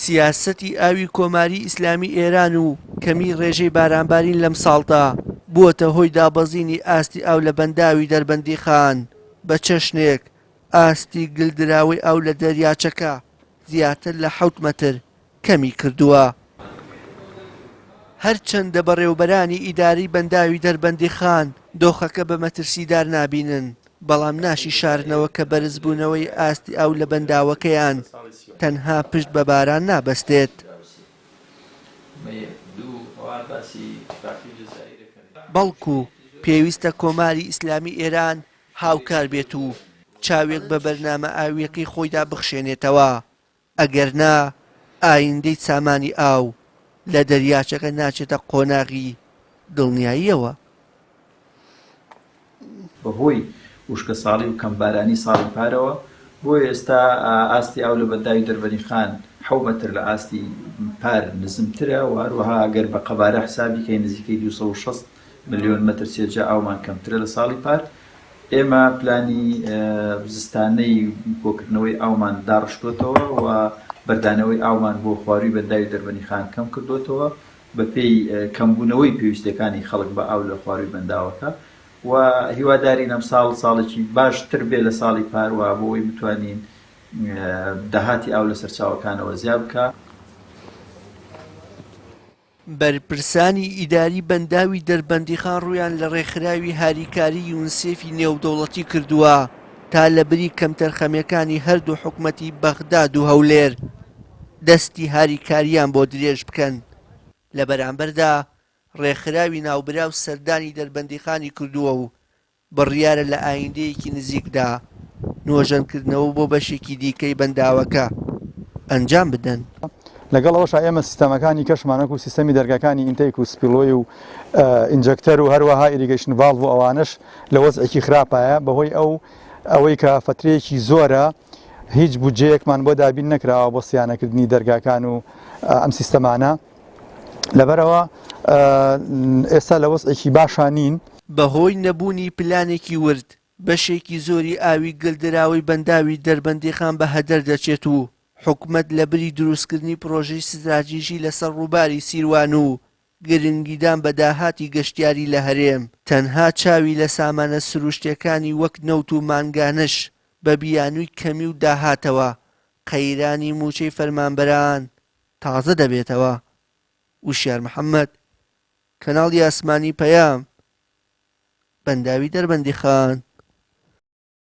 سیاسەتی ئاوی کۆماری ئیسلامی ئێران و کەمی ڕێژەی بارانبارین لەم ساڵدا بووەتە هۆی دابەزینی ئاستی ئاو لە بەنداوی دەربەندی خان بە چەشنێک ئاستی گلدراوەی ئاو لە دەریاچەکە زیاتر لە 7 مەتر کەمی کردووە. هەرچەندە بەڕێوەبەرانی ئیداری بەنداوی دەربەندی خان دۆخەکە بە مەترسیدار نابینن، بەڵام ناشی شارنەوە کە بەرزبوونەوەی ئاستی ئاو لە بەنداوەکەیان تەنها پشت بە باران نابەستێت. بەڵکو پێویستە کۆماری ئیسلامی ئێران هاوکار بێت و چاوێک بە بەرنامە ئاویەکەی خۆیدا بخشێنێتەوە، ئەگەرنا ئایندەی سامانی ئاو لە دەریاچەکە ناچێتە قۆناغی دڵنیاییەوە. بەهۆی وشکە ساڵی و کەمبارانی ساڵی پارەوە بۆ ئێستا ئاستی ئاو لە بەنداوی دەربەندی خان 7 مەتر لە ئاستی پار نزمترە و هەروەها ئەگەر بە قەبارە حسابی کە نزیکەی 260 ملیۆن مەتر سێجا ئاومان کەمترە لە ساڵی پار. ئێمە پلانی زستانەی بۆکردنەوەی ئاومان داڕشتوتەوە و بەردانەوەی ئاومان بۆ خواروی بەنداوی دەربەندی خان کەم کردوتەوە بە پێی کەمبوونەوەی پێویستەکانی خەڵک بە ئاو لە خواروی بەنداوەکە و هیوادارین ئەم ساڵێکی باشتر بێ لە ساڵی پاروە بۆی بتوانین داهاتی ئاو لە سەرچاوەکانەوە زیاد بکە. بەرپرسانی ئیداری بەنداوی دەربەندی خان ڕوویان لە ڕێکخراوی هاریکاری یونسێفی نێودەوڵەتی کردووە تا لە بری کەمتەرخەمیەکانی هەردوو حکومەتی بەغداد و هەولێر دەستی هاریکاریان بۆ درێژ بکەن. لە بەرامبەردا ڕێکخراوی ناوبراو سەردانی دەربەندی خانی کردووە و بڕیارە لە ئایندەیەکی نزیکدا نوۆژەنکردنەوە بۆ بەشێکی دیکەی بەنداوەکە ئەنجام بدەن. لەگەڵەوەشە ئێمە سیستەمەکانی کەشمانەک و سیستەمی دەرگەکانی ئینتەیک و سپیلۆی و ئینجەکتەر و هەروەها ئیریگەیشن ڤالڤ و ئەوانش لە وەزعێکی خراپایە بەهۆی ئەوەی کە فترەیەکی زۆرە هیچ بودجەیەکمان بۆ دابین نەکراوە بۆ سیانەکردنی دەرگاکان و ئەم سیستەمانە. لەبەرەوە ئێستا لە وەزعێکی باشانین. بەهۆی نەبوونی پلانێکی ورد بەشێکی زۆری ئاوی گلدراوی بەنداوی دەربەندی خان بە هەدەر دەچێت و حکومەت لە بری دروستکردنی پرۆژەی ستراتیژی لەسەر ڕووباری سیروان و گرنگیدان بە داهاتی گەشتیاری لە هەرێم تەنها چاوی لە سامانە سروشتیەکانی وەک نەوت و مانگانش بە بیانووی کەمی و داهاتەوە قەیرانی موچەی فەرمانبەران تازە دەبێتەوە. وشیار محەممەد، کەناڵی ئاسمانی پەیام، بەنداوی دەربەندی خان.